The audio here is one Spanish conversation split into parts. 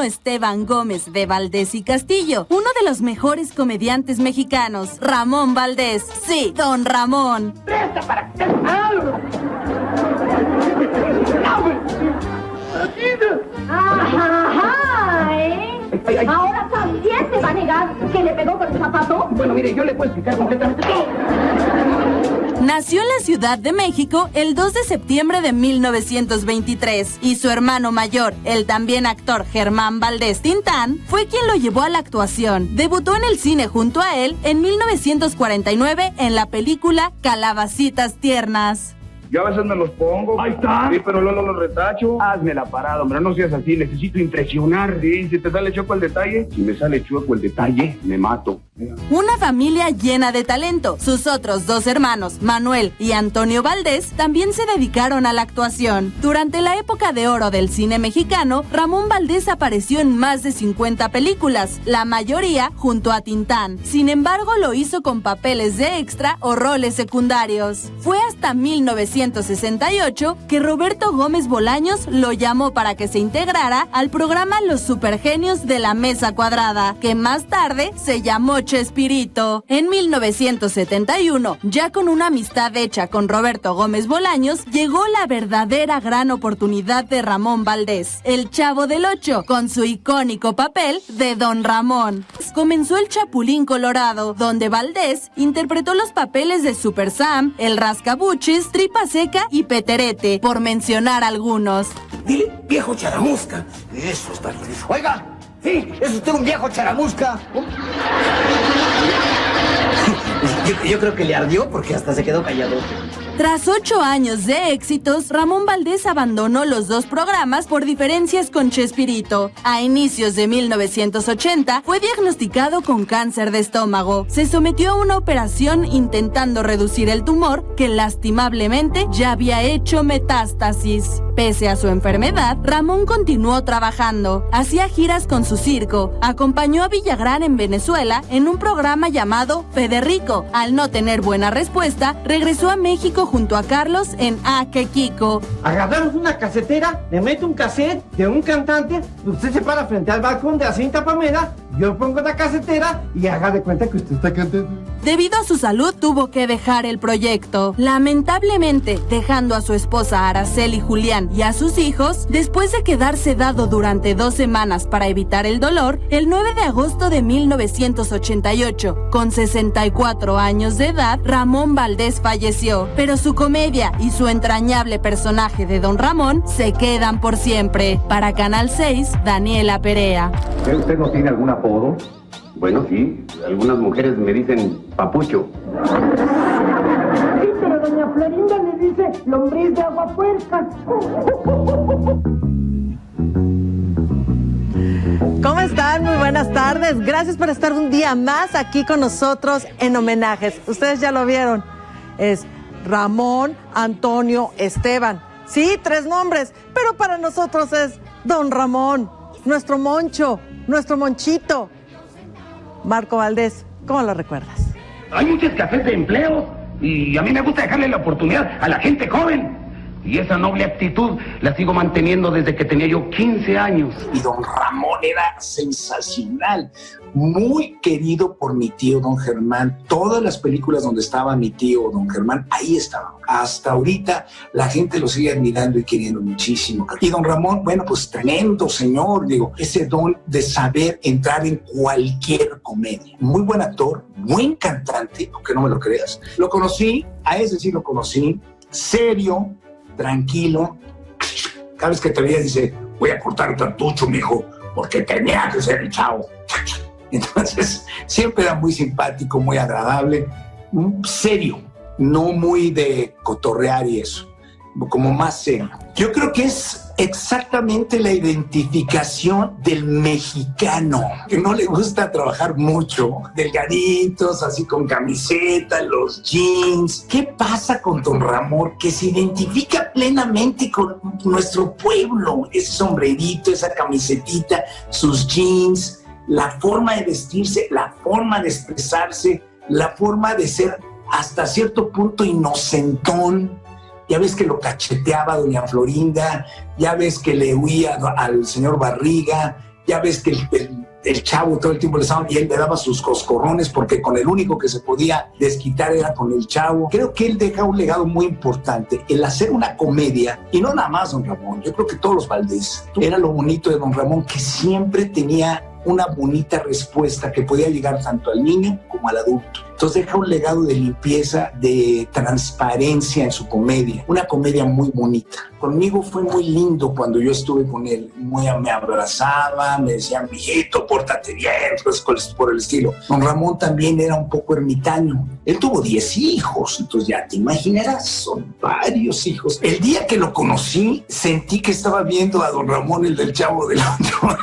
Esteban Gómez de Valdés y Castillo, uno de los mejores comediantes mexicanos, Ramón Valdés. Sí, Don Ramón. ¡Presta para que Ahora también te va a negar que le pegó con el zapato. Bueno, mire, yo le puedo explicar completamente todo. Nació en la Ciudad de México el 2 de septiembre de 1923 y su hermano mayor, el también actor Germán Valdés Tintán, fue quien lo llevó a la actuación. Debutó en el cine junto a él en 1949 en la película Calabacitas Tiernas. Yo a veces me los pongo. Ahí está. Sí, pero luego los retacho. Hazme la parada, hombre, no seas así, necesito impresionar. Sí, si te sale chueco el detalle. Si me sale chueco el detalle, me mato. Una familia llena de talento. Sus otros dos hermanos, Manuel y Antonio Valdés, también se dedicaron a la actuación. Durante la época de oro del cine mexicano, Ramón Valdés apareció en más de 50 películas, la mayoría junto a Tintán. Sin embargo, lo hizo con papeles de extra o roles secundarios. Fue hasta 1968 que Roberto Gómez Bolaños lo llamó para que se integrara al programa Los Supergenios de la Mesa Cuadrada, que más tarde se llamó Chespirito. En 1971, ya con una amistad hecha con Roberto Gómez Bolaños, llegó la verdadera gran oportunidad de Ramón Valdés, el Chavo del Ocho, con su icónico papel de Don Ramón. Comenzó el Chapulín Colorado, donde Valdés interpretó los papeles de Super Sam, el Rascabuchis, Tripa Seca y Peterete, por mencionar algunos. Dile, viejo charamusca. Eso está bien. Oiga, sí, es usted un viejo charamusca. Yo creo que le ardió porque hasta se quedó callado. Tras 8 años de éxitos, Ramón Valdés abandonó los dos programas por diferencias con Chespirito. A inicios de 1980 fue diagnosticado con cáncer de estómago. Se sometió a una operación intentando reducir el tumor que lastimablemente ya había hecho metástasis. Pese a su enfermedad, Ramón continuó trabajando. Hacía giras con su circo. Acompañó a Villagrán en Venezuela en un programa llamado Federico. Al no tener buena respuesta, regresó a México junto a Carlos en A que Kiko. Agarramos una casetera, le meto un cassette de un cantante, usted se para frente al balcón de la cinta Pamela, yo pongo la casetera y haga de cuenta que usted está cantando. Debido a su salud, tuvo que dejar el proyecto. Lamentablemente, dejando a su esposa Araceli Julián y a sus hijos, después de quedar sedado durante 2 semanas para evitar el dolor, el 9 de agosto de 1988, con 64 años de edad, Ramón Valdés falleció. Pero su comedia y su entrañable personaje de Don Ramón se quedan por siempre. Para Canal 6, Daniela Perea. ¿Usted no tiene algún apodo? Bueno, sí. Algunas mujeres me dicen papucho. Sí, pero doña Florinda le dice lombriz de agua puerca. ¿Cómo están? Muy buenas tardes. Gracias por estar un día más aquí con nosotros en homenajes. Ustedes ya lo vieron. Es Ramón, Antonio, Esteban. Sí, 3 nombres, pero para nosotros es Don Ramón, nuestro Moncho, nuestro Monchito. Marco Valdés, ¿cómo lo recuerdas? Hay mucha escasez de empleos y a mí me gusta dejarle la oportunidad a la gente joven. Y esa noble actitud la sigo manteniendo desde que tenía yo 15 años. Y don Ramón era sensacional, muy querido por mi tío don Germán. Todas las películas donde estaba mi tío don Germán, ahí estaba. Hasta ahorita la gente lo sigue admirando y queriendo muchísimo. Y don Ramón, bueno, pues tremendo señor, digo, ese don de saber entrar en cualquier comedia. Muy buen actor, buen cantante, aunque no me lo creas. Lo conocí, a ese sí lo conocí, serio, tranquilo. Cada vez que te veía dice, voy a cortar el cartucho, mijo, porque tenía que ser el chavo. Entonces, siempre era muy simpático, muy agradable, serio, no muy de cotorrear y eso, como más serio. Yo creo que es exactamente la identificación del mexicano, que no le gusta trabajar mucho, delgaditos, así con camiseta, los jeans. ¿Qué pasa con don Ramón? Que se identifica plenamente con nuestro pueblo, ese sombrerito, esa camisetita, sus jeans, la forma de vestirse, la forma de expresarse, la forma de ser hasta cierto punto inocentón. Ya ves que lo cacheteaba doña Florinda, ya ves que le huía al señor Barriga, Ya ves que el chavo todo el tiempo le estaba y él le daba sus coscorrones porque con el único que se podía desquitar era con el chavo. Creo que él deja un legado muy importante, el hacer una comedia, y no nada más don Ramón, yo creo que todos los Valdés. Era lo bonito de don Ramón, que siempre tenía una bonita respuesta que podía llegar tanto al niño como al adulto. Entonces deja un legado de limpieza, de transparencia en su comedia, una comedia muy bonita. Conmigo fue muy lindo cuando yo estuve con él, me abrazaba, me decía, mijito, pórtate bien, pues por el estilo. Don Ramón también era un poco ermitaño. Él tuvo 10 hijos, entonces ya te imaginarás, son varios hijos. El día que lo conocí, sentí que estaba viendo a don Ramón, el del Chavo del Ocho.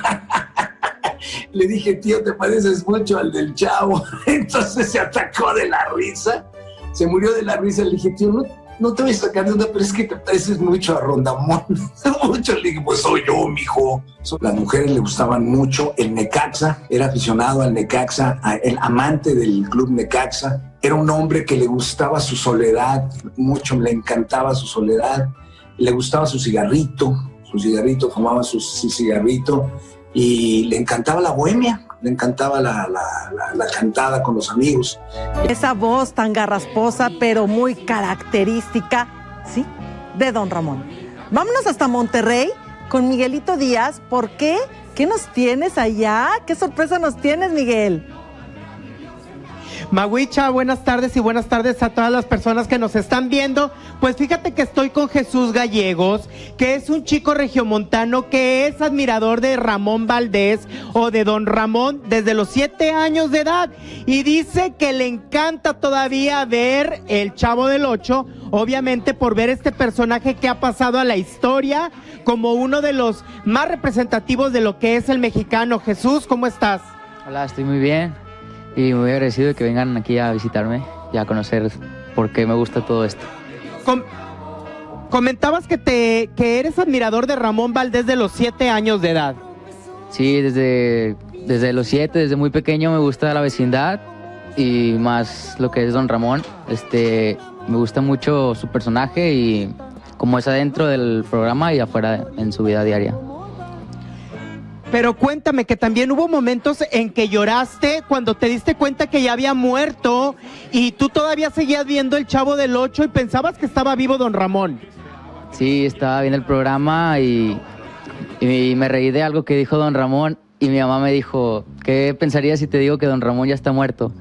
Le dije, tío, te pareces mucho al del Chavo. Entonces se atacó de la risa, se murió de la risa. Le dije, tío, no te voy a sacar de onda, pero es que te pareces mucho a Rondamón. Mucho. Le dije, pues soy yo, mijo. Las mujeres le gustaban mucho el Necaxa, era aficionado al Necaxa, el amante del club Necaxa. Era un hombre que le gustaba su soledad mucho, le encantaba su soledad, le gustaba su cigarrito, fumaba su cigarrito. Y le encantaba la bohemia, le encantaba la cantada con los amigos. Esa voz tan garrasposa, pero muy característica, ¿sí?, de don Ramón. Vámonos hasta Monterrey con Miguelito Díaz. ¿Por qué? ¿Qué nos tienes allá? ¿Qué sorpresa nos tienes, Miguel? Maguicha, buenas tardes y buenas tardes a todas las personas que nos están viendo. Pues fíjate que estoy con Jesús Gallegos, que es un chico regiomontano que es admirador de Ramón Valdés o de don Ramón desde los 7 años de edad, y dice que le encanta todavía ver El Chavo del Ocho, obviamente por ver este personaje que ha pasado a la historia como uno de los más representativos de lo que es el mexicano. Jesús, ¿cómo estás? Hola, estoy muy bien. Y muy agradecido de que vengan aquí a visitarme y a conocer por qué me gusta todo esto. Comentabas que eres admirador de Ramón Valdés de los 7 años de edad. Sí, desde los 7, desde muy pequeño me gusta la vecindad y más lo que es don Ramón. Me gusta mucho su personaje y cómo es adentro del programa y afuera en su vida diaria. Pero cuéntame que también hubo momentos en que lloraste cuando te diste cuenta que ya había muerto y tú todavía seguías viendo El Chavo del Ocho y pensabas que estaba vivo don Ramón. Sí, estaba viendo el programa y me reí de algo que dijo don Ramón y mi mamá me dijo, ¿qué pensarías si te digo que don Ramón ya está muerto?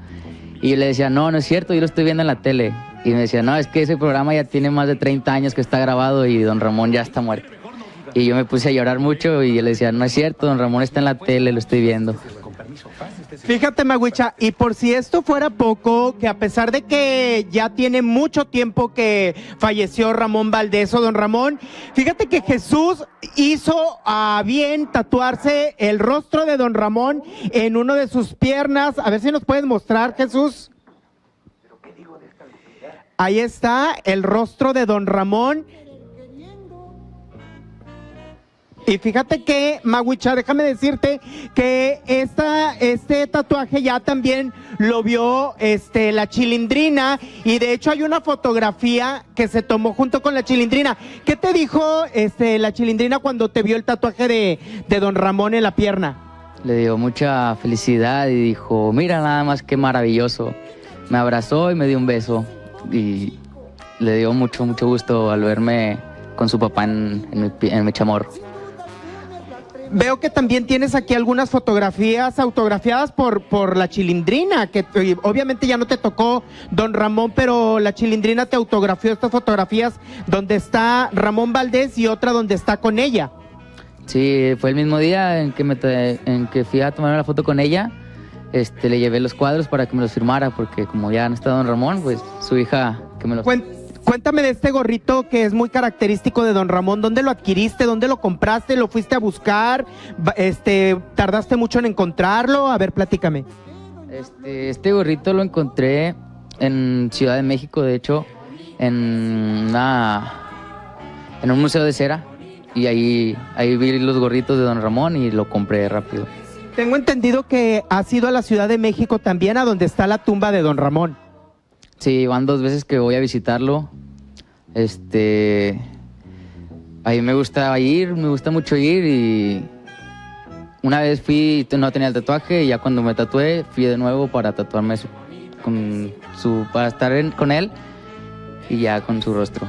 Y yo le decía, no es cierto, yo lo estoy viendo en la tele. Y me decía, no, es que ese programa ya tiene más de 30 años que está grabado y don Ramón ya está muerto. Y yo me puse a llorar mucho y yo le decía, no es cierto, don Ramón está en la tele, lo estoy viendo. Fíjate, Maguicha, y por si esto fuera poco, que a pesar de que ya tiene mucho tiempo que falleció Ramón Valdés o don Ramón, fíjate que Jesús hizo a bien tatuarse el rostro de don Ramón en una de sus piernas. A ver si nos puedes mostrar, Jesús. Ahí está el rostro de don Ramón. Y fíjate que, Maguicha, déjame decirte que este tatuaje ya también lo vio la Chilindrina, y de hecho hay una fotografía que se tomó junto con la Chilindrina. ¿Qué te dijo la Chilindrina cuando te vio el tatuaje de don Ramón en la pierna? Le dio mucha felicidad y dijo, mira nada más qué maravilloso. Me abrazó y me dio un beso y le dio mucho gusto al verme con su papá en mi chamorro. Veo que también tienes aquí algunas fotografías autografiadas por la Chilindrina, que obviamente ya no te tocó don Ramón, pero la Chilindrina te autografió estas fotografías donde está Ramón Valdés y otra donde está con ella. Sí, fue el mismo día en que fui a tomarme la foto con ella. Le llevé los cuadros para que me los firmara, porque como ya no está don Ramón, pues su hija que me los... Cuéntame de este gorrito que es muy característico de don Ramón. ¿Dónde lo adquiriste? ¿Dónde lo compraste? ¿Lo fuiste a buscar? ¿Tardaste mucho en encontrarlo? A ver, platícame. Este gorrito lo encontré en Ciudad de México, de hecho, en un museo de cera. Y ahí vi los gorritos de don Ramón y lo compré rápido. Tengo entendido que has ido a la Ciudad de México también, a donde está la tumba de don Ramón. Sí, van 2 veces que voy a visitarlo. Ahí me gusta mucho ir una vez fui y no tenía el tatuaje, y ya cuando me tatué, fui de nuevo para tatuarme para estar con él y ya con su rostro.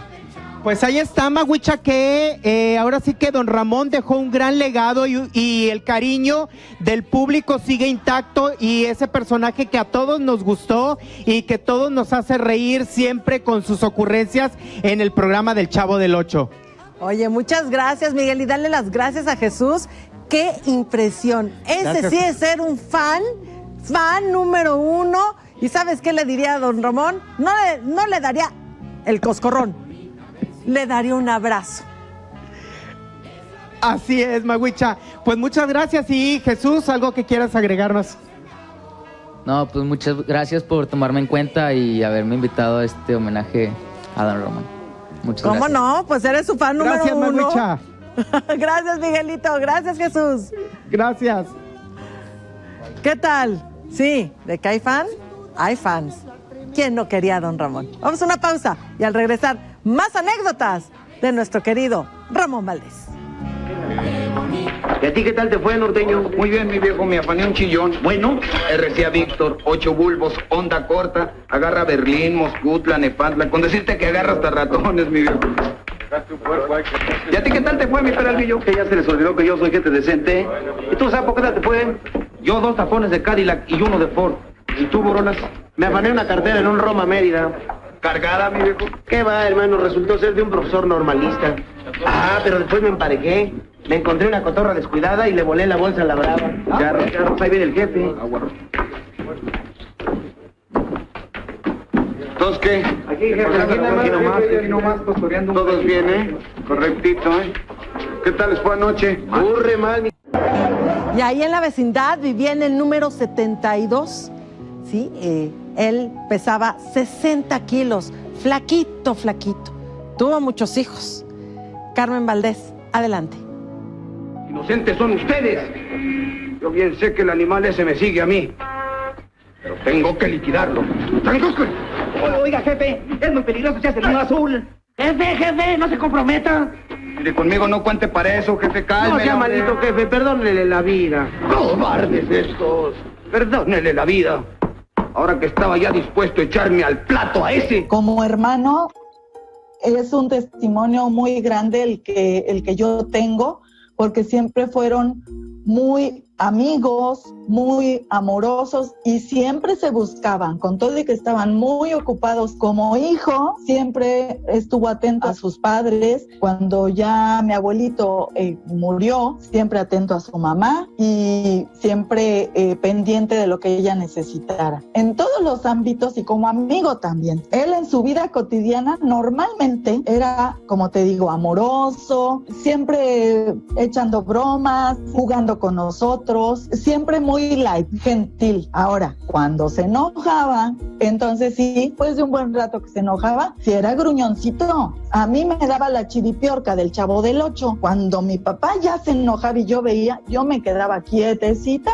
Pues ahí está, Maguicha, que ahora sí que don Ramón dejó un gran legado y el cariño del público sigue intacto, y ese personaje que a todos nos gustó y que todos nos hace reír siempre con sus ocurrencias en el programa del Chavo del Ocho. Oye, muchas gracias, Miguel, y dale las gracias a Jesús. ¡Qué impresión! Ese Gracias. sí es ser un fan número 1. ¿Y sabes qué le diría a don Ramón? No le daría el coscorrón, le daría un abrazo. Así es, Maguicha. Pues muchas gracias. Y Jesús, ¿algo que quieras agregarnos? No, pues muchas gracias por tomarme en cuenta y haberme invitado a este homenaje a don Ramón. Muchas ¿Cómo gracias. no? Pues eres su fan número 1. Gracias, Maguicha. Gracias, Miguelito. Gracias, Jesús. Gracias. ¿Qué tal? Sí, de que hay fans. ¿Quién no quería a don Ramón? Vamos a una pausa y al regresar, más anécdotas de nuestro querido Ramón Valdés. ¿Y a ti qué tal te fue, norteño? Muy bien, mi viejo, me afané un chillón. Bueno, RCA Víctor, 8 bulbos, onda corta, agarra Berlín, Moscutla, Nepantla, con decirte que agarra hasta ratones, mi viejo. ¿Y a ti qué tal te fue, mi peralvillo? que ya se les olvidó que yo soy gente decente. ¿Y tú sabes por qué tal te fue? Yo 2 tapones de Cadillac y 1 de Ford. ¿Y tú, Borolas? Me afané una cartera en un Roma Mérida. ¿Cargada, mi viejo? ¿Qué va, hermano? Resultó ser de un profesor normalista. Ah, pero después me emparejé. Me encontré una cotorra descuidada y le volé la bolsa a la brava. Charros, ahí viene el jefe. ¿Entonces qué? Aquí, jefe, Aquí nomás, costoreando. Todos bien, ¿eh? Correctito, ¿eh? ¿Qué tal les fue anoche? Burre mal, mi... Y ahí en la vecindad vivía en el número 72. Sí, él pesaba 60 kilos, flaquito. Tuvo muchos hijos. Carmen Valdés, adelante. Inocentes son ustedes. Yo bien sé que el animal ese me sigue a mí. Pero tengo que liquidarlo. Tengo que... Oiga, jefe, es muy peligroso, se hace el niño azul. Jefe, no se comprometa. Mire, conmigo no cuente para eso, jefe, calme. No sea maldito jefe, perdónele la vida. Cobardes estos. Perdónele la vida. Ahora que estaba ya dispuesto a echarme al plato a ese. Como hermano, es un testimonio muy grande el que yo tengo, porque siempre fueron muy amigos, muy amorosos y siempre se buscaban, con todo y que estaban muy ocupados. Como hijo, siempre estuvo atento a sus padres. Cuando ya mi abuelito murió, siempre atento a su mamá y siempre pendiente de lo que ella necesitara. En todos los ámbitos y como amigo también. Él en su vida cotidiana normalmente era, como te digo, amoroso, siempre echando bromas, jugando con nosotros, siempre muy light, gentil. Ahora, cuando se enojaba, entonces sí, después de un buen rato que se enojaba, sí era gruñoncito. A mí me daba la chiripiorca del Chavo del Ocho. Cuando mi papá ya se enojaba y yo veía, yo me quedaba quietecita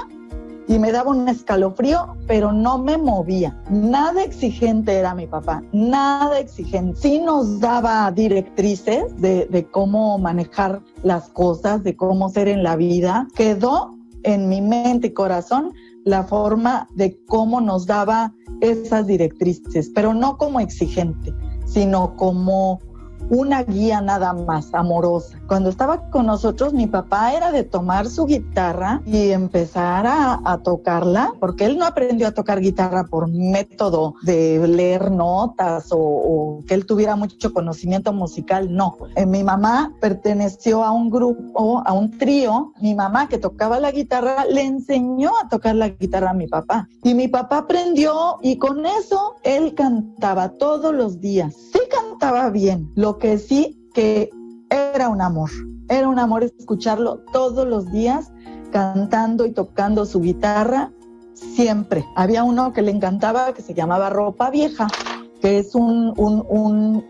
y me daba un escalofrío, pero no me movía. Nada exigente era mi papá, nada exigente. Sí nos daba directrices de cómo manejar las cosas, de cómo ser en la vida. Quedó en mi mente y corazón la forma de cómo nos daba esas directrices, pero no como exigente, sino como una guía nada más, amorosa. Cuando estaba con nosotros, mi papá era de tomar su guitarra y empezar a tocarla, porque él no aprendió a tocar guitarra por método de leer notas o que él tuviera mucho conocimiento musical, no. Mi mamá perteneció a un grupo, a un trío. Mi mamá, que tocaba la guitarra, le enseñó a tocar la guitarra a mi papá. Y mi papá aprendió y con eso él cantaba todos los días. Sí cantaba bien, lo que sí que era un amor escucharlo todos los días cantando y tocando su guitarra siempre. Había uno que le encantaba que se llamaba Ropa Vieja, que es un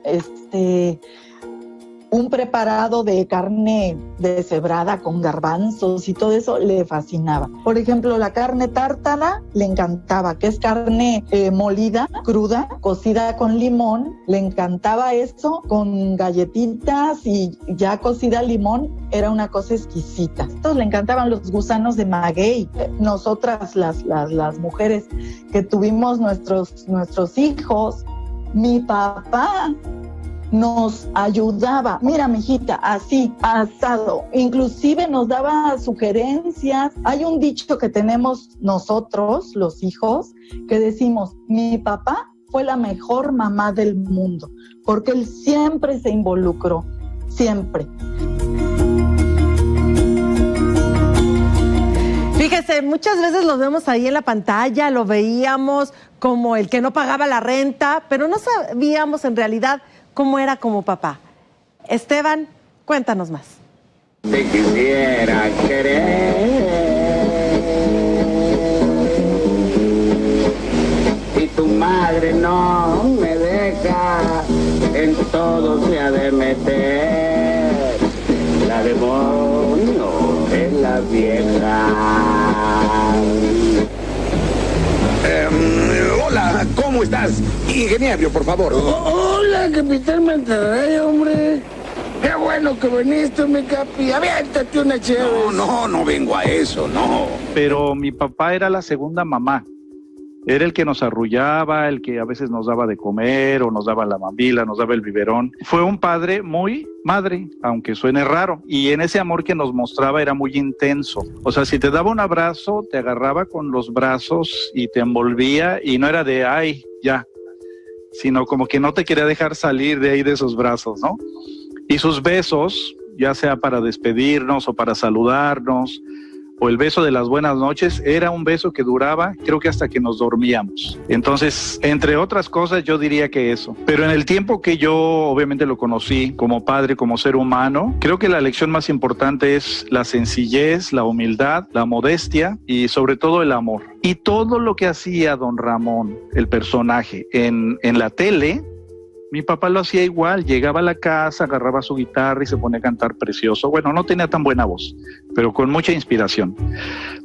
un preparado de carne deshebrada con garbanzos y todo eso le fascinaba. Por ejemplo, la carne tártara le encantaba, que es carne molida, cruda, cocida con limón. Le encantaba eso con galletitas y ya cocida al limón. Era una cosa exquisita. Entonces le encantaban los gusanos de maguey. Nosotras, las mujeres que tuvimos nuestros hijos, mi papá nos ayudaba. Mira, mijita, así, asado. Inclusive nos daba sugerencias. Hay un dicho que tenemos nosotros, los hijos, que decimos, mi papá fue la mejor mamá del mundo, porque él siempre se involucró, siempre. Fíjese, muchas veces los vemos ahí en la pantalla, lo veíamos como el que no pagaba la renta, pero no sabíamos en realidad cómo era como papá. Esteban, cuéntanos más. Te quisiera querer y tu madre no me deja, en todo se ha de meter la demonio en la vieja. Hola, ¿cómo estás? Ingeniero, por favor. Hola, Capitán Mantarraya, hombre. Qué bueno que viniste, mi capi. Aviéntate una chévere. No vengo a eso, no. Pero mi papá era la segunda mamá. Era el que nos arrullaba, el que a veces nos daba de comer o nos daba la mamila, nos daba el biberón. Fue un padre muy madre, aunque suene raro. Y en ese amor que nos mostraba era muy intenso. O sea, si te daba un abrazo, te agarraba con los brazos y te envolvía y no era de, ay, ya, sino como que no te quería dejar salir de ahí de esos brazos, ¿no? Y sus besos, ya sea para despedirnos o para saludarnos, o el beso de las buenas noches, era un beso que duraba, creo que hasta que nos dormíamos. Entonces, entre otras cosas, yo diría que eso. Pero en el tiempo que yo obviamente lo conocí como padre, como ser humano, creo que la lección más importante es la sencillez, la humildad, la modestia y sobre todo el amor. Y todo lo que hacía don Ramón, el personaje, en la tele, mi papá lo hacía igual, llegaba a la casa, agarraba su guitarra y se ponía a cantar precioso. Bueno, no tenía tan buena voz, pero con mucha inspiración.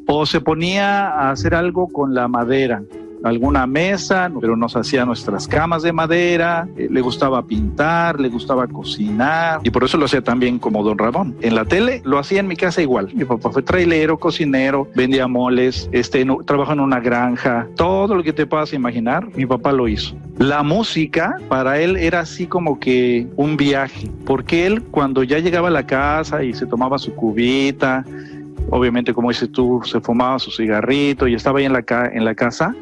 O se ponía a hacer algo con la madera, alguna mesa, pero nos hacía nuestras camas de madera, le gustaba pintar, le gustaba cocinar, y por eso lo hacía también como don Ramón. En la tele lo hacía en mi casa igual. Mi papá fue trailero, cocinero, vendía moles, trabajó en una granja, todo lo que te puedas imaginar, mi papá lo hizo. La música para él era así como que un viaje, porque él cuando ya llegaba a la casa y se tomaba su cubita, obviamente como dices tú, se fumaba su cigarrito y estaba ahí en la casa,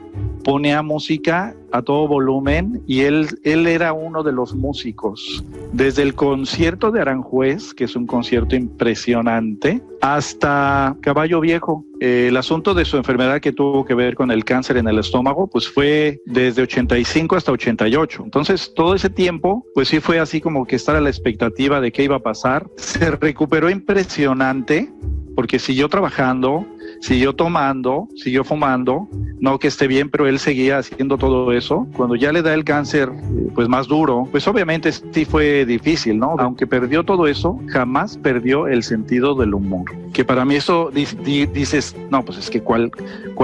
ponía música a todo volumen y él era uno de los músicos. Desde el concierto de Aranjuez, que es un concierto impresionante, hasta Caballo Viejo. El asunto de su enfermedad que tuvo que ver con el cáncer en el estómago, pues fue desde 85 hasta 88. Entonces, todo ese tiempo, pues sí fue así como que estar a la expectativa de qué iba a pasar. Se recuperó impresionante, porque siguió trabajando, siguió tomando, siguió fumando, no que esté bien, pero él seguía haciendo todo eso. Cuando ya le da el cáncer, pues más duro, pues obviamente sí fue difícil, ¿no? Aunque perdió todo eso, jamás perdió el sentido del humor. Que para mí eso, dices, no, pues es que ¿cuál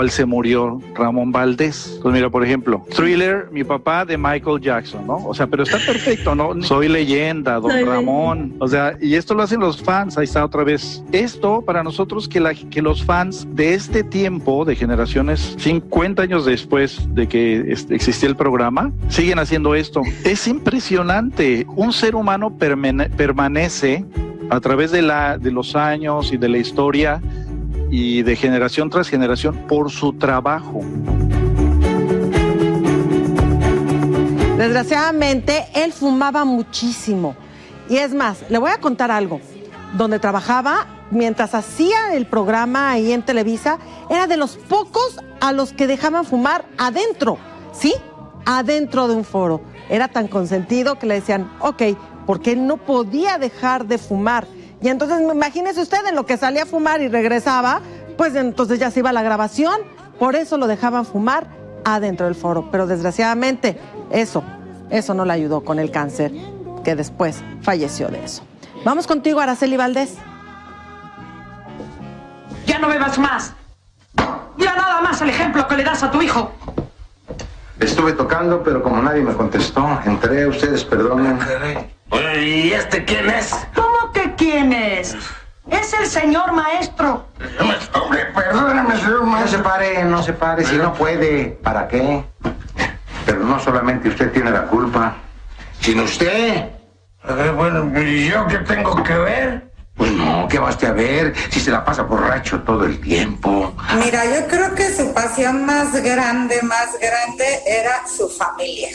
se murió? Ramón Valdés. Pues mira, por ejemplo, Thriller, mi papá de Michael Jackson, ¿no? O sea, pero está perfecto, ¿no? Soy Leyenda, don Ramón. O sea, y esto lo hacen los fans, ahí está otra vez. Esto, para nosotros, que los fans de este tiempo, de generaciones 50 años después de que existía el programa, siguen haciendo esto. Es impresionante. Un ser humano permanece a través de los años y de la historia y de generación tras generación por su trabajo. Desgraciadamente, él fumaba muchísimo. Y es más, le voy a contar algo. Donde trabajaba, mientras hacía el programa ahí en Televisa, era de los pocos a los que dejaban fumar adentro, ¿sí? Adentro de un foro. Era tan consentido que le decían, ok, porque él no podía dejar de fumar. Y entonces, imagínese usted, en lo que salía a fumar y regresaba, pues entonces ya se iba a la grabación. Por eso lo dejaban fumar adentro del foro. Pero desgraciadamente, eso no le ayudó con el cáncer, que después falleció de eso. Vamos contigo, Araceli Valdés. Ya no bebas más. Ya nada más el ejemplo que le das a tu hijo. Estuve tocando, pero como nadie me contestó, entré. Ustedes perdonen. ¿Y este quién es? ¿Cómo que quién es? Es el señor maestro. Hombre, perdóname, señor maestro. No se pare, si no puede. ¿Para qué? Pero no solamente usted tiene la culpa, sino usted. Bueno, ¿y yo qué tengo que ver? Pues no, ¿qué vas a ver si se la pasa borracho todo el tiempo? Mira, yo creo que su pasión más grande era su familia.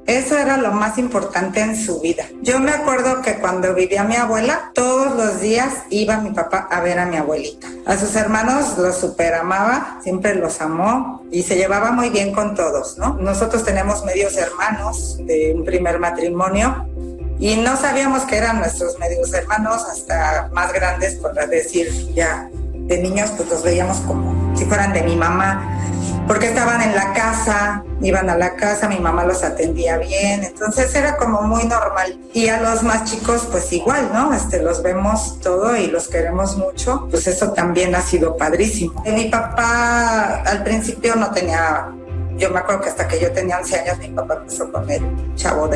Eso era lo más importante en su vida. Yo me acuerdo que cuando vivía mi abuela, todos los días iba mi papá a ver a mi abuelita. A sus hermanos los superamaba, siempre los amó y se llevaba muy bien con todos, ¿no? Nosotros tenemos medios hermanos de un primer matrimonio y no sabíamos que eran nuestros medios hermanos hasta más grandes, por decir, ya de niños pues los veíamos como si fueran de mi mamá, porque estaban en la casa, iban a la casa, mi mamá los atendía bien, entonces era como muy normal. Y a los más chicos pues igual, ¿no? Los vemos todo y los queremos mucho, pues eso también ha sido padrísimo. Mi papá al principio no tenía, yo me acuerdo que hasta que yo tenía 11 años mi papá empezó con el chavo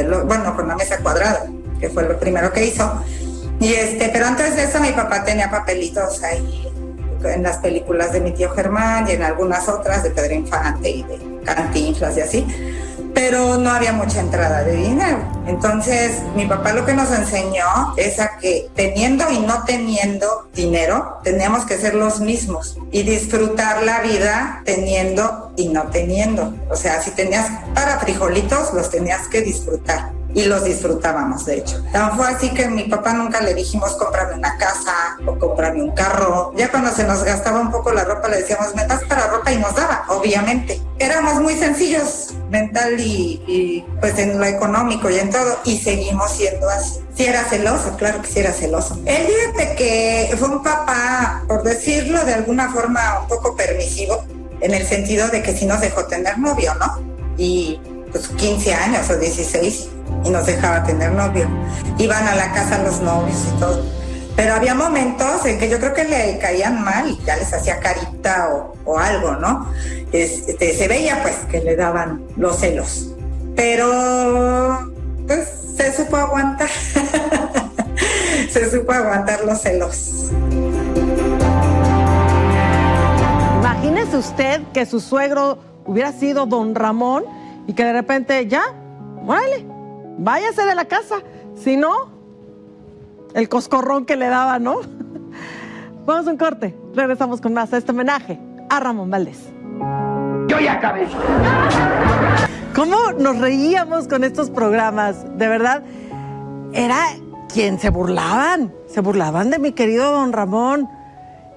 con la mesa cuadrada, que fue lo primero que hizo. Y pero antes de eso mi papá tenía papelitos ahí en las películas de mi tío Germán y en algunas otras de Pedro Infante y de Cantinflas y así, pero no había mucha entrada de dinero. Entonces mi papá lo que nos enseñó es a que teniendo y no teniendo dinero teníamos que ser los mismos y disfrutar la vida teniendo y no teniendo. O sea, si tenías para frijolitos los tenías que disfrutar. Y los disfrutábamos, de hecho. Tan fue así que a mi papá nunca le dijimos cómprame una casa o cómprame un carro. Ya cuando se nos gastaba un poco la ropa le decíamos me das para ropa y nos daba, obviamente. Éramos muy sencillos mental y pues en lo económico y en todo y seguimos siendo así. Sí era celoso, claro que sí era celoso. Él fíjate que fue un papá, por decirlo de alguna forma un poco permisivo, en el sentido de que sí nos dejó tener novio, ¿no? Y pues 15 años o 16 y nos dejaba tener novio. Iban a la casa los novios y todo. Pero había momentos en que yo creo que le caían mal y ya les hacía carita o algo, ¿no? Se veía pues que le daban los celos. Pero pues se supo aguantar. Se supo aguantar los celos. Imagínese usted que su suegro hubiera sido don Ramón y que de repente ya, órale, váyase de la casa. Si no, el coscorrón que le daba, ¿no? Vamos a un corte. Regresamos con más a este homenaje a Ramón Valdés. Yo ya acabé. ¿Cómo nos reíamos con estos programas? De verdad, era quien se burlaban de mi querido don Ramón.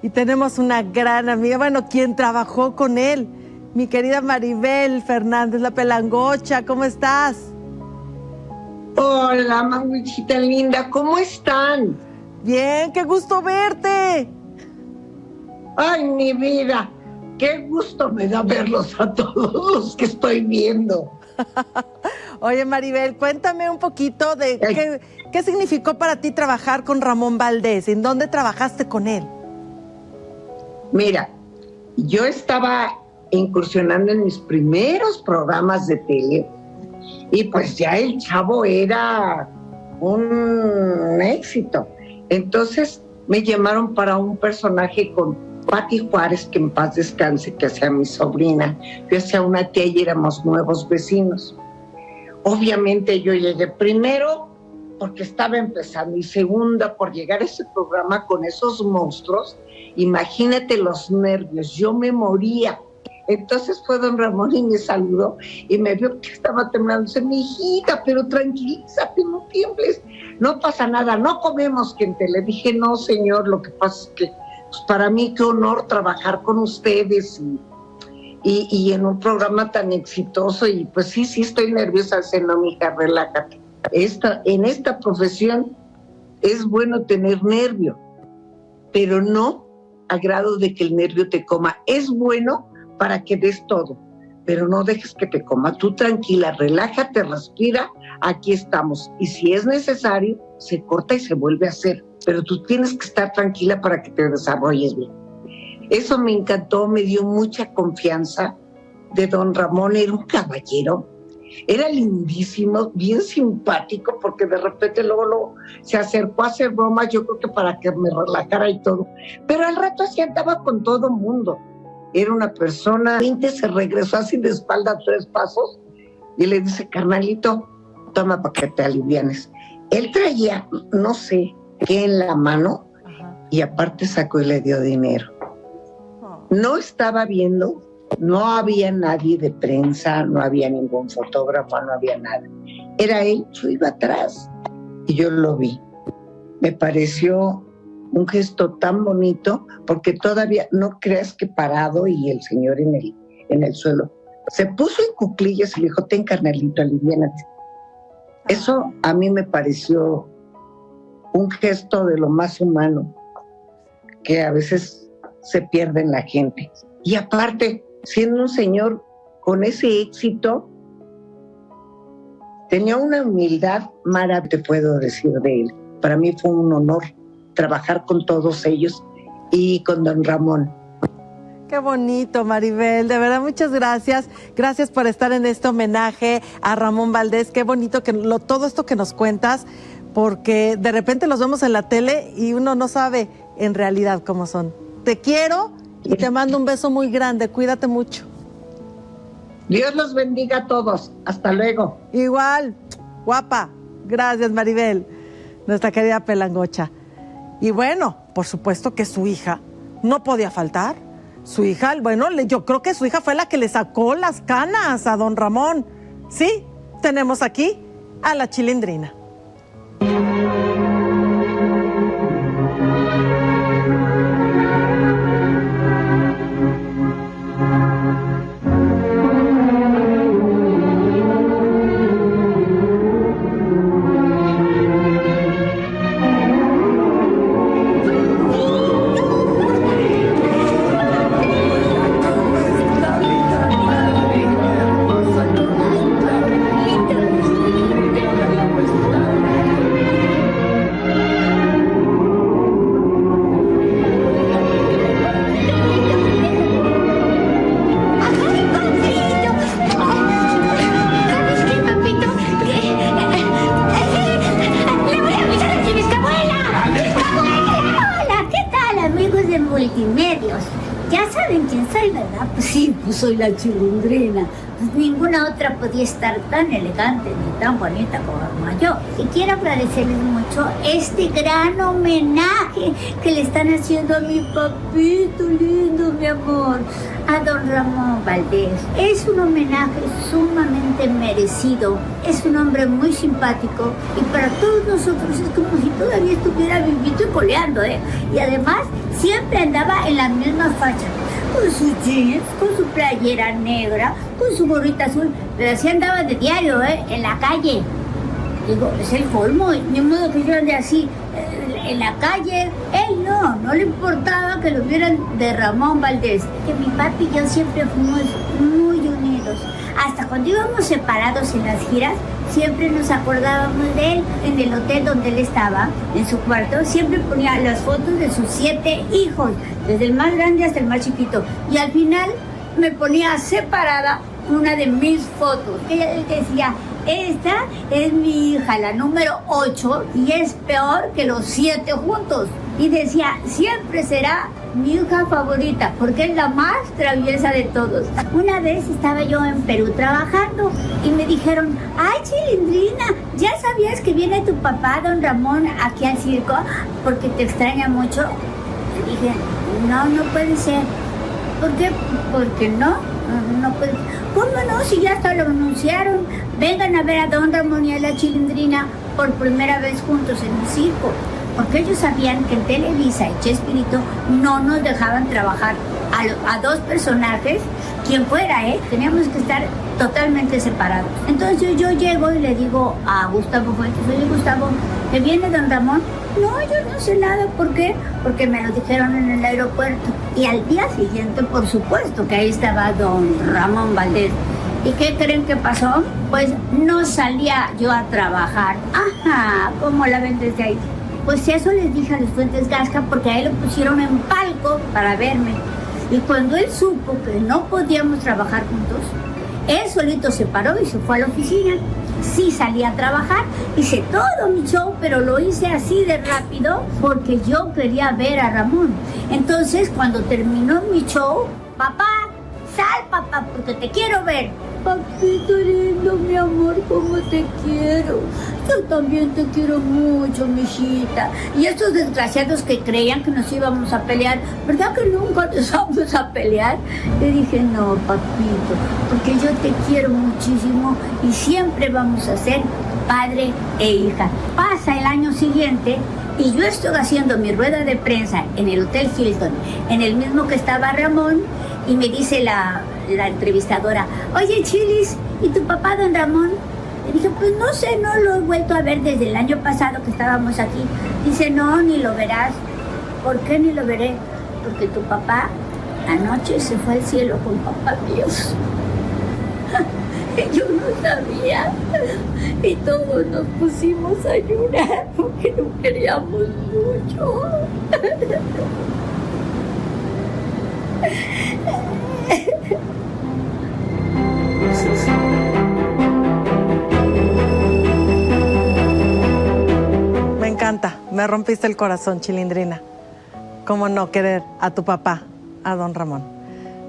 Y tenemos una gran amiga, bueno, quien trabajó con él, mi querida Maribel Fernández, la pelangocha. ¿Cómo estás? Hola, mamuchita linda, ¿cómo están? Bien, qué gusto verte. Ay, mi vida, qué gusto me da verlos a todos los que estoy viendo. Oye, Maribel, cuéntame un poquito de qué significó para ti trabajar con Ramón Valdés. ¿En dónde trabajaste con él? Mira, yo estaba incursionando en mis primeros programas de tele y pues ya el chavo era un éxito. Entonces me llamaron para un personaje con Pati Juárez, que en paz descanse, que hacía mi sobrina. Yo hacía una tía y éramos nuevos vecinos. Obviamente yo llegué primero porque estaba empezando y segunda por llegar a ese programa con esos monstruos. Imagínate los nervios, yo me moría. Entonces fue don Ramón y me saludó y me vio que estaba temblando. Dice, mi hijita, pero tranquilízate, no tiembles, no pasa nada, no comemos gente. Le dije, no señor, lo que pasa es que pues, para mí qué honor trabajar con ustedes y en un programa tan exitoso. Y pues sí, estoy nerviosa. Dice, no, mija, relájate. En esta profesión es bueno tener nervio, pero no a grado de que el nervio te coma. Es bueno para que des todo, pero no dejes que te coma. Tú tranquila, relájate, respira, aquí estamos. Y si es necesario, se corta y se vuelve a hacer. Pero tú tienes que estar tranquila para que te desarrolles bien. Eso me encantó, me dio mucha confianza de don Ramón. Era un caballero, era lindísimo, bien simpático, porque de repente luego se acercó a hacer bromas, yo creo que para que me relajara y todo. Pero al rato así andaba con todo el mundo. Era una persona, se regresó así de espalda 3 pasos y le dice, carnalito, toma para que te alivianes. Él traía, no sé qué en la mano, y aparte sacó y le dio dinero. No estaba viendo, no había nadie de prensa, no había ningún fotógrafo, no había nada. Era él, yo iba atrás y yo lo vi. Me pareció un gesto tan bonito, porque todavía no creas que parado y el señor en el suelo. Se puso en cuclillas y le dijo, ten carnalito, aliviánate. Eso a mí me pareció un gesto de lo más humano, que a veces se pierde en la gente. Y aparte, siendo un señor con ese éxito, tenía una humildad maravillosa, te puedo decir de él. Para mí fue un honor trabajar con todos ellos y con don Ramón. Qué bonito, Maribel, de verdad, muchas gracias. Gracias por estar en este homenaje a Ramón Valdés. Qué bonito que todo esto que nos cuentas, porque de repente los vemos en la tele y uno no sabe en realidad cómo son. Te quiero y te mando un beso muy grande. Cuídate mucho. Dios los bendiga a todos. Hasta luego. Igual, guapa. Gracias, Maribel, nuestra querida Pelangocha. Y bueno, por supuesto que su hija no podía faltar. Su hija, bueno, yo creo que su hija fue la que le sacó las canas a don Ramón. Sí, tenemos aquí a la Chilindrina. Soy la Chilindrina. Pues ninguna otra podía estar tan elegante ni tan bonita como yo. Y quiero agradecerles mucho este gran homenaje que le están haciendo a mi papito lindo, mi amor, a don Ramón Valdés. Es un homenaje sumamente merecido. Es un hombre muy simpático y para todos nosotros es como si todavía estuviera vivito y coleando, ¿eh? Y además siempre andaba en la misma facha, con sus jeans, con su playera negra, con su gorrita azul, pero así andaba de diario, en la calle. Digo, es el colmo, ni modo que yo ande así en la calle. Él no le importaba que lo vieran de Ramón Valdés. Que mi papi y yo siempre fuimos muy unidos. Hasta cuando íbamos separados en las giras, siempre nos acordábamos de él. En el hotel donde él estaba, en su cuarto, siempre ponía las fotos de sus 7 hijos, desde el más grande hasta el más chiquito. Y al final me ponía separada una de mis fotos. Él decía, esta es mi hija, la número 8, y es peor que los 7 juntos. Y decía, siempre será mi hija favorita, porque es la más traviesa de todos. Una vez estaba yo en Perú trabajando y me dijeron, ay, Chilindrina, ¿ya sabías que viene tu papá, don Ramón, aquí al circo? Porque te extraña mucho. Y dije, no puede ser. ¿Por qué? Porque no puede. ¿Cómo no? Si ya hasta lo anunciaron. Vengan a ver a don Ramón y a la Chilindrina por primera vez juntos en el circo. Porque ellos sabían que en Televisa y Chespirito no nos dejaban trabajar a 2 personajes, quien fuera, teníamos que estar totalmente separados. Entonces yo llego y le digo a Gustavo Fuentes, oye Gustavo, ¿que viene don Ramón? No, yo no sé nada. ¿Por qué? Porque me lo dijeron en el aeropuerto. Y al día siguiente, por supuesto, que ahí estaba don Ramón Valdés. ¿Y qué creen que pasó? Pues no salía yo a trabajar. Ajá, ¿cómo la ven desde ahí? Pues eso les dije a los Fuentes Gasca porque a él lo pusieron en palco para verme. Y cuando él supo que no podíamos trabajar juntos, él solito se paró y se fue a la oficina. Sí salí a trabajar, hice todo mi show, pero lo hice así de rápido porque yo quería ver a Ramón. Entonces, cuando terminó mi show, papá, sal papá, porque te quiero ver. Papito lindo, mi amor, cómo te quiero. Yo también te quiero mucho, mijita. Y estos desgraciados que creían que nos íbamos a pelear, ¿verdad que nunca nos vamos a pelear? Le dije, no, papito, porque yo te quiero muchísimo y siempre vamos a ser padre e hija. Pasa el año siguiente y yo estoy haciendo mi rueda de prensa en el Hotel Hilton, en el mismo que estaba Ramón, y me dice la entrevistadora, oye, Chilis, ¿y tu papá, don Ramón? Le dije, pues no sé, no lo he vuelto a ver desde el año pasado que estábamos aquí. Dice, no, ni lo verás. ¿Por qué ni lo veré? Porque tu papá anoche se fue al cielo con papá Dios. Yo no sabía. Y todos nos pusimos a llorar porque nos queríamos mucho. Me encanta, me rompiste el corazón, Chilindrina. ¿Cómo no querer a tu papá, a don Ramón?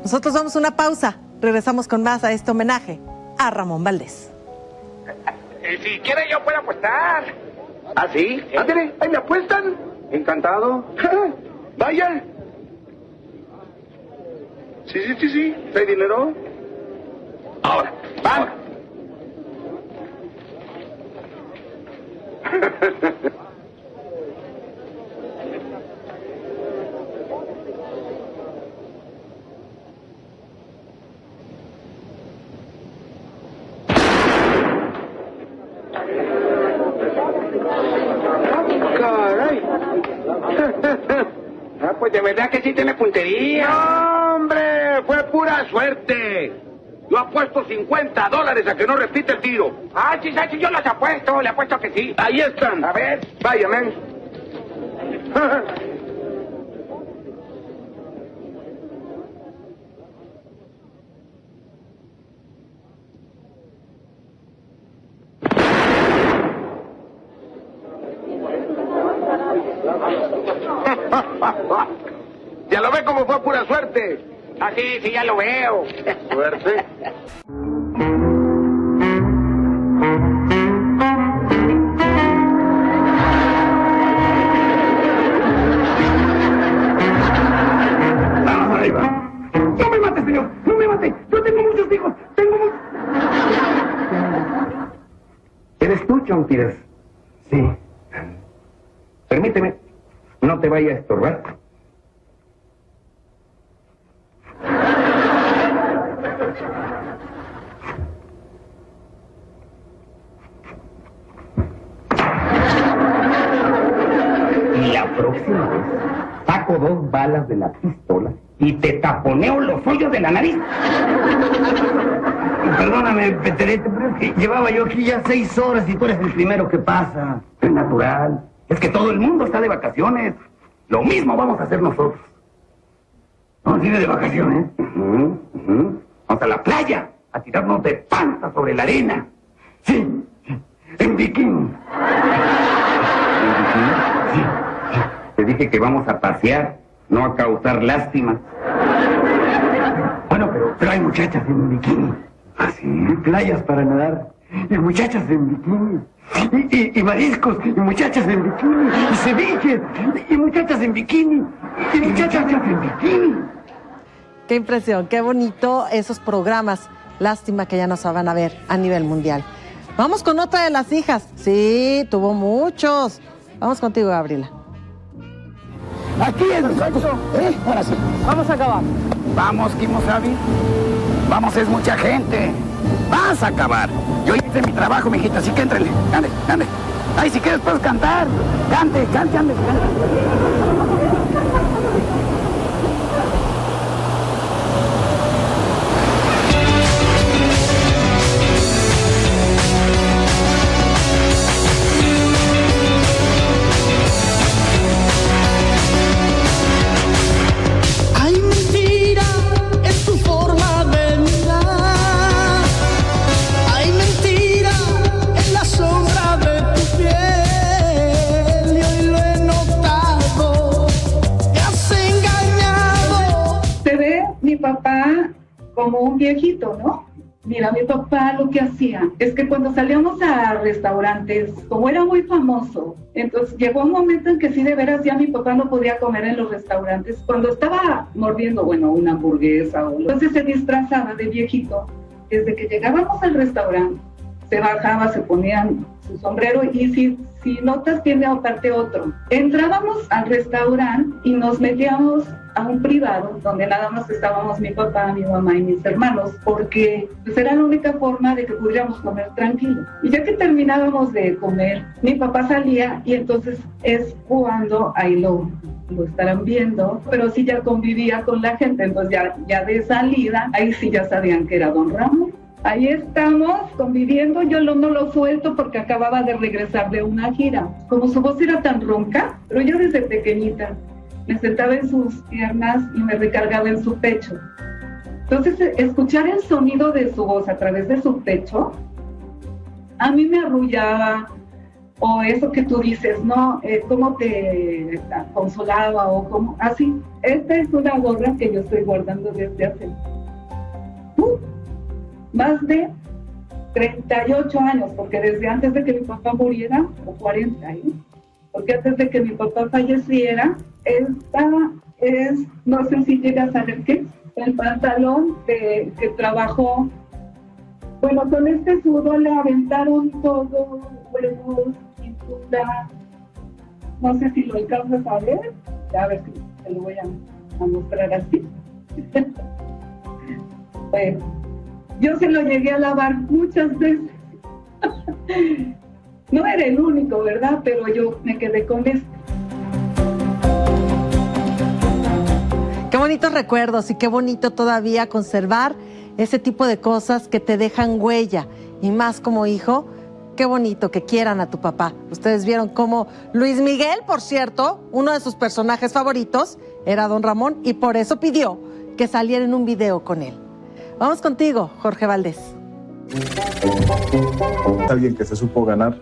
Nosotros vamos a una pausa, regresamos con más a este homenaje a Ramón Valdés. Si quiere yo puedo apostar. ¿Ah, sí? Ándale, ahí me apuestan. Encantado. Vaya. Sí. ¿Trae dinero? Ahora, van. Caray. Pues de verdad que sí tiene puntería. ¡No, hombre! Fue pura suerte. Yo apuesto $50 a que no repite el tiro. Sí, yo las apuesto, le apuesto que sí. Ahí están. A ver. Vaya, men. Ya lo ve como fue pura suerte. Sí, ya lo veo. Suerte. Vamos arriba. No me mate, señor. No me mate. Yo tengo muchos hijos. ¿Eres tú, Chompiras? Sí. Permíteme. No te vaya a estorbar. Y la próxima vez saco 2 balas de la pistola y te taponeo los hoyos de la nariz. Perdóname, Peterete, pero es que llevaba yo aquí ya 6 horas y tú eres el primero que pasa. Es natural. Es que todo el mundo está de vacaciones. Lo mismo vamos a hacer nosotros. Vamos a ir de vacaciones. Vamos a la playa a tirarnos de panza sobre la arena. Sí, en bikini. ¿En bikini? Sí. Te dije que vamos a pasear, no a causar lástima. Bueno, pero hay muchachas en bikini. Sí, playas para nadar. Y muchachas en bikini. Y mariscos, y muchachas en bikini, y ceviches, y muchachas en bikini, y muchachas en bikini. Qué impresión, qué bonito esos programas. Lástima que ya no se van a ver a nivel mundial. Vamos con otra de las hijas. Sí, tuvo muchos. Vamos contigo, Gabriela. Aquí es mi sexo. Ahora sí. Vamos a acabar. Vamos, Kimosabi. Vamos, es mucha gente. Vas a acabar. Yo hice mi trabajo, mijita, así que éntrenle. Ande. Ay, si quieres puedes cantar. Cante. papá como un viejito, ¿no? Mira, mi papá lo que hacía es que cuando salíamos a restaurantes, como era muy famoso, entonces llegó un momento en que sí, de veras, ya mi papá no podía comer en los restaurantes. Cuando estaba mordiendo, bueno, una hamburguesa, entonces se disfrazaba de viejito. Desde que llegábamos al restaurante, se bajaba, se ponían su sombrero y si notas, tiene aparte otro. Entrábamos al restaurante y nos metíamos a un privado donde nada más estábamos mi papá, mi mamá y mis hermanos, porque pues era la única forma de que pudiéramos comer tranquilo. Y ya que terminábamos de comer, mi papá salía y entonces es cuando ahí lo estarán viendo, pero sí ya convivía con la gente, entonces ya de salida, ahí sí ya sabían que era don Ramón. Ahí estamos conviviendo, yo no lo suelto porque acababa de regresar de una gira. Como su voz era tan ronca, pero yo desde pequeñita me sentaba en sus piernas y me recargaba en su pecho. Entonces, escuchar el sonido de su voz a través de su pecho, a mí me arrullaba, o eso que tú dices, ¿no? ¿Cómo te consolaba? O cómo, así. Esta es una gorra que yo estoy guardando desde hace más de 38 años, porque desde antes de que mi papá muriera, o 40, ¿eh? Porque antes de que mi papá falleciera, esta es, no sé si llegas a ver qué, el pantalón que trabajó. Bueno, con este sudor le aventaron todo, huevos, pintura. No sé si lo alcanzas a ver. A ver si te lo voy a mostrar así. Bueno, yo se lo llegué a lavar muchas veces. No era el único, ¿verdad? Pero yo me quedé con esto. Qué bonitos recuerdos y qué bonito todavía conservar ese tipo de cosas que te dejan huella. Y más como hijo, qué bonito que quieran a tu papá. Ustedes vieron cómo Luis Miguel, por cierto, uno de sus personajes favoritos, era don Ramón, y por eso pidió que saliera en un video con él. Vamos contigo, Jorge Valdés. Alguien que se supo ganar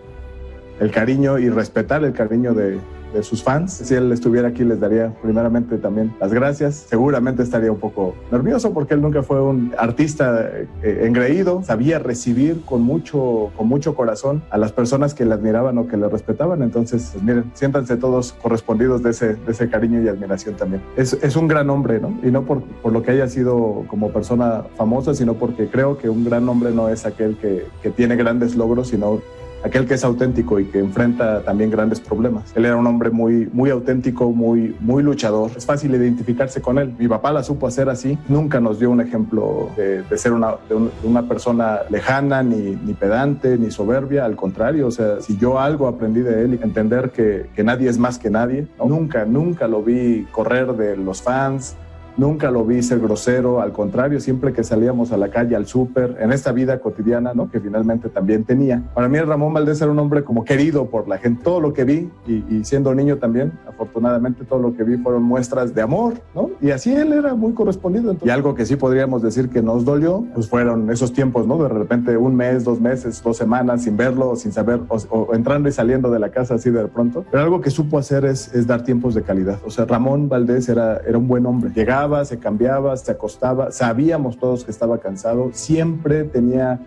el cariño y respetar el cariño de sus fans. Si él estuviera aquí, les daría primeramente también las gracias. Seguramente estaría un poco nervioso porque él nunca fue un artista engreído. Sabía recibir con mucho corazón a las personas que le admiraban o que le respetaban. Entonces, pues miren, siéntanse todos correspondidos de ese cariño y admiración también. Es un gran hombre, ¿no? Y no por lo que haya sido como persona famosa, sino porque creo que un gran hombre no es aquel que tiene grandes logros, sino aquel que es auténtico y que enfrenta también grandes problemas. Él era un hombre muy auténtico, muy luchador. Es fácil identificarse con él. Mi papá la supo hacer así. Nunca nos dio un ejemplo de ser una persona lejana, ni pedante, ni soberbia. Al contrario, o sea, si yo algo aprendí de él, entender que nadie es más que nadie, ¿no? Nunca lo vi correr de los fans. Nunca lo vi ser grosero, al contrario, siempre que salíamos a la calle, al súper, en esta vida cotidiana, ¿no?, que finalmente también tenía. Para mí, Ramón Valdés era un hombre como querido por la gente. Todo lo que vi, y siendo niño también, afortunadamente, todo lo que vi fueron muestras de amor, ¿no? Y así él era muy correspondido. Entonces, y algo que sí podríamos decir que nos dolió, pues fueron esos tiempos, ¿no? De repente un mes, 2 meses, 2 semanas sin verlo, sin saber, o entrando y saliendo de la casa así de pronto. Pero algo que supo hacer es dar tiempos de calidad. O sea, Ramón Valdés era un buen hombre. Llegaba, se cambiaba, se acostaba, sabíamos todos que estaba cansado, siempre tenía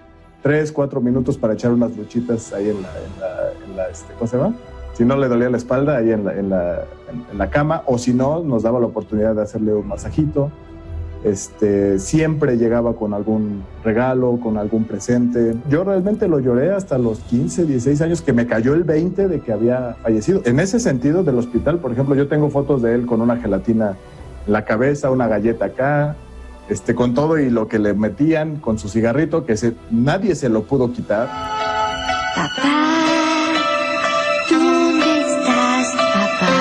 3-4 minutos para echar unas luchitas ahí en la ¿cómo se llama? Si no le dolía la espalda, ahí en la cama, o si no, nos daba la oportunidad de hacerle un masajito. Siempre llegaba con algún regalo, con algún presente. Yo realmente lo lloré hasta los 15, 16 años, que me cayó el 20 de que había fallecido. En ese sentido, del hospital, por ejemplo, yo tengo fotos de él con una gelatina en la cabeza, una galleta acá, con todo y lo que le metían, con su cigarrito, que nadie se lo pudo quitar. Papá, ¿dónde estás, papá?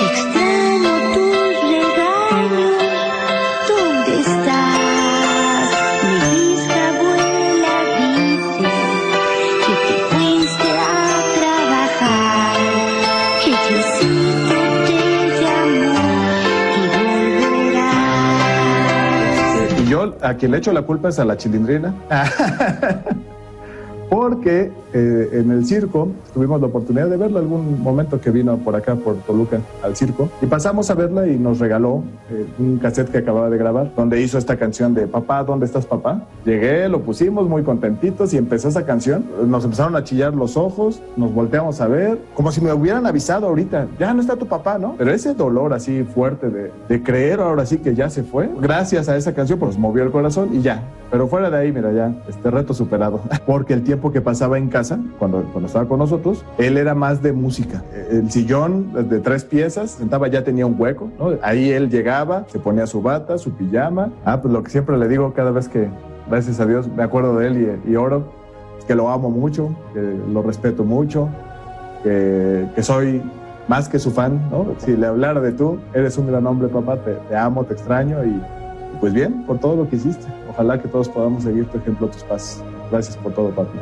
Extraño tus regaños, ¿dónde estás? Mi bisabuela dice que te fuiste a trabajar, que Diosito te llamó y volverás. Y yo, a quien le echo la culpa es a la Chilindrina. porque en el circo tuvimos la oportunidad de verla algún momento que vino por acá, por Toluca, al circo, y pasamos a verla y nos regaló un cassette que acababa de grabar, donde hizo esta canción de Papá, ¿dónde estás, papá? Llegué, lo pusimos muy contentitos y empezó esa canción. Nos empezaron a chillar los ojos, nos volteamos a ver, como si me hubieran avisado ahorita, ya no está tu papá, ¿no? Pero ese dolor así fuerte de creer ahora sí que ya se fue, gracias a esa canción, pues movió el corazón y ya. Pero fuera de ahí, mira, ya, reto superado. Porque el tiempo que pasaba en casa, cuando estaba con nosotros, él era más de música. El sillón de 3 piezas, sentaba, ya tenía un hueco, ¿no? Ahí él llegaba, se ponía su bata, su pijama. Pues lo que siempre le digo cada vez que, gracias a Dios, me acuerdo de él y oro, es que lo amo mucho, que lo respeto mucho, que soy más que su fan, ¿no? Si le hablara de tú, eres un gran hombre, papá, te amo, te extraño y pues bien, por todo lo que hiciste. Ojalá que todos podamos seguir tu ejemplo, tus pasos. Gracias por todo, papi.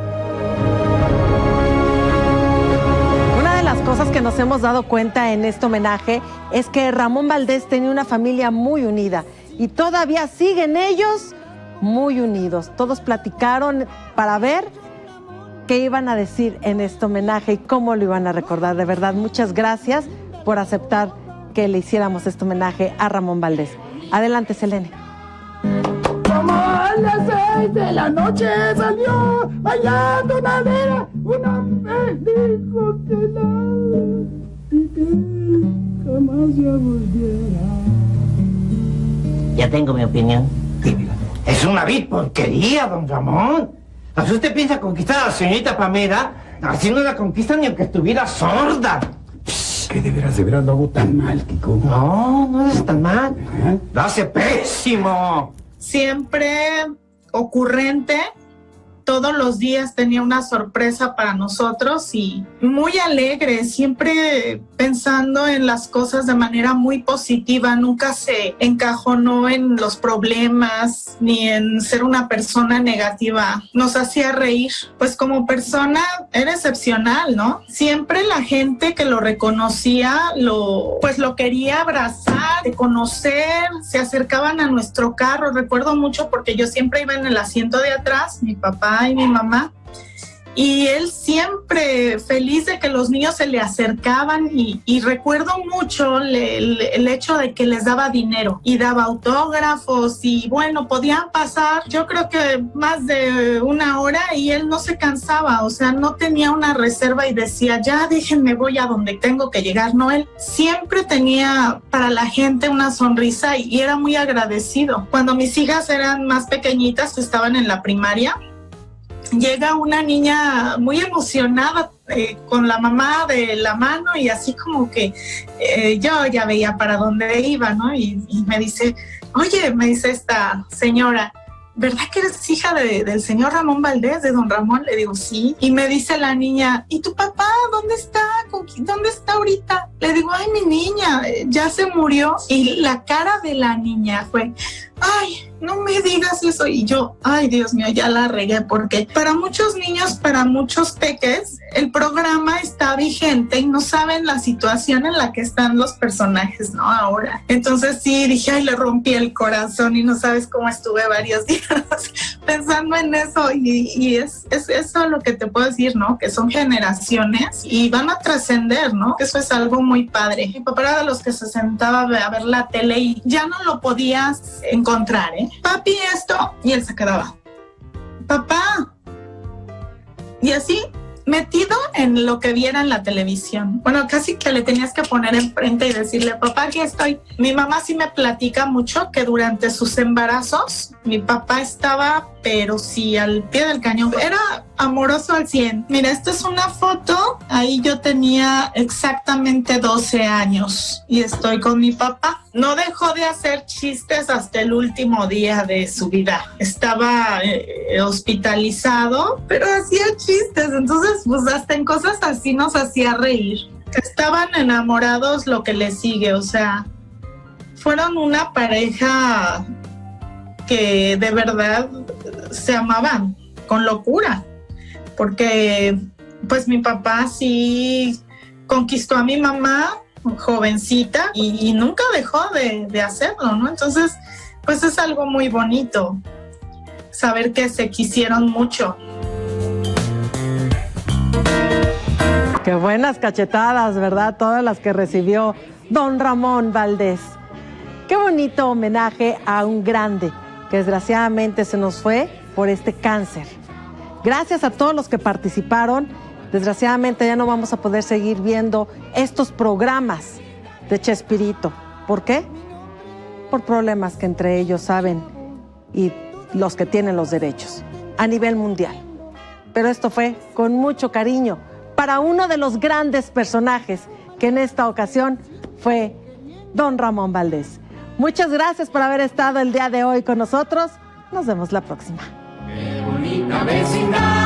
Una de las cosas que nos hemos dado cuenta en este homenaje es que Ramón Valdés tenía una familia muy unida y todavía siguen ellos muy unidos. Todos platicaron para ver qué iban a decir en este homenaje y cómo lo iban a recordar. De verdad, muchas gracias por aceptar que le hiciéramos este homenaje a Ramón Valdés. Adelante, Selene. Como a las 6 de la noche salió bailando madera un hombre dijo que jamás se volviera. Ya tengo mi opinión. Es una vil porquería, don Ramón. ¿Así usted piensa conquistar a la señorita Pamela? Así no la conquista ni aunque estuviera sorda. Que de veras lo hago tan mal, Kiko. No es tan mal. Lo hace pésimo. Siempre ocurrente, todos los días tenía una sorpresa para nosotros y muy alegre, siempre pensando en las cosas de manera muy positiva, nunca se encajonó en los problemas ni en ser una persona negativa, nos hacía reír. Pues como persona era excepcional, ¿no? Siempre la gente que lo reconocía lo quería abrazar, de conocer, se acercaban a nuestro carro, recuerdo mucho porque yo siempre iba en el asiento de atrás, mi papá y mi mamá, y él siempre feliz de que los niños se le acercaban y recuerdo mucho el hecho de que les daba dinero y daba autógrafos y bueno, podían pasar yo creo que más de 1 hora y él no se cansaba, o sea, no tenía una reserva y decía, ya déjenme, voy a donde tengo que llegar. No, él siempre tenía para la gente una sonrisa y era muy agradecido. Cuando mis hijas eran más pequeñitas, estaban en la primaria, llega una niña muy emocionada con la mamá de la mano y así como que yo ya veía para dónde iba, ¿no? Y me dice, oye, me dice esta señora, ¿verdad que eres hija del señor Ramón Valdés, de don Ramón? Le digo, sí. Y me dice la niña, ¿y tu papá dónde está? ¿Dónde está ahorita? Le digo, ay, mi niña, ya se murió. Y la cara de la niña fue, ay, no me digas eso. Y yo, ay, Dios mío, ya la regué, porque para muchos niños, para muchos peques, el programa está vigente y no saben la situación en la que están los personajes, ¿no? Ahora. Entonces sí, dije, ay, le rompí el corazón y no sabes cómo estuve varios días pensando en eso. Y es eso lo que te puedo decir, ¿no? Que son generaciones y van a trascender, ¿no? Eso es algo muy padre. Mi papá era de los que se sentaba a ver la tele y ya no lo podías encontrar, ¿eh? Papi, esto, y él se quedaba, papá, y así metido en lo que viera en la televisión. Bueno, casi que le tenías que poner enfrente y decirle, papá, aquí estoy. Mi mamá sí me platica mucho que durante sus embarazos mi papá estaba, pero sí, al pie del cañón. Era amoroso al 100. Mira, esta es una foto. Ahí yo tenía exactamente 12 años y estoy con mi papá. No dejó de hacer chistes hasta el último día de su vida. Estaba hospitalizado, pero hacía chistes. Entonces, pues hasta en cosas así nos hacía reír. Estaban enamorados, lo que le sigue. O sea, fueron una pareja que de verdad se amaban con locura. Porque, pues mi papá sí conquistó a mi mamá jovencita y nunca dejó de hacerlo, ¿no? Entonces, pues es algo muy bonito saber que se quisieron mucho. Qué buenas cachetadas, ¿verdad? Todas las que recibió don Ramón Valdés. Qué bonito homenaje a un grande que desgraciadamente se nos fue por este cáncer. Gracias a todos los que participaron. Desgraciadamente ya no vamos a poder seguir viendo estos programas de Chespirito. ¿Por qué? Por problemas que entre ellos saben y los que tienen los derechos a nivel mundial. Pero esto fue con mucho cariño para uno de los grandes personajes que en esta ocasión fue don Ramón Valdés. Muchas gracias por haber estado el día de hoy con nosotros. Nos vemos la próxima. Qué bonita vecindad.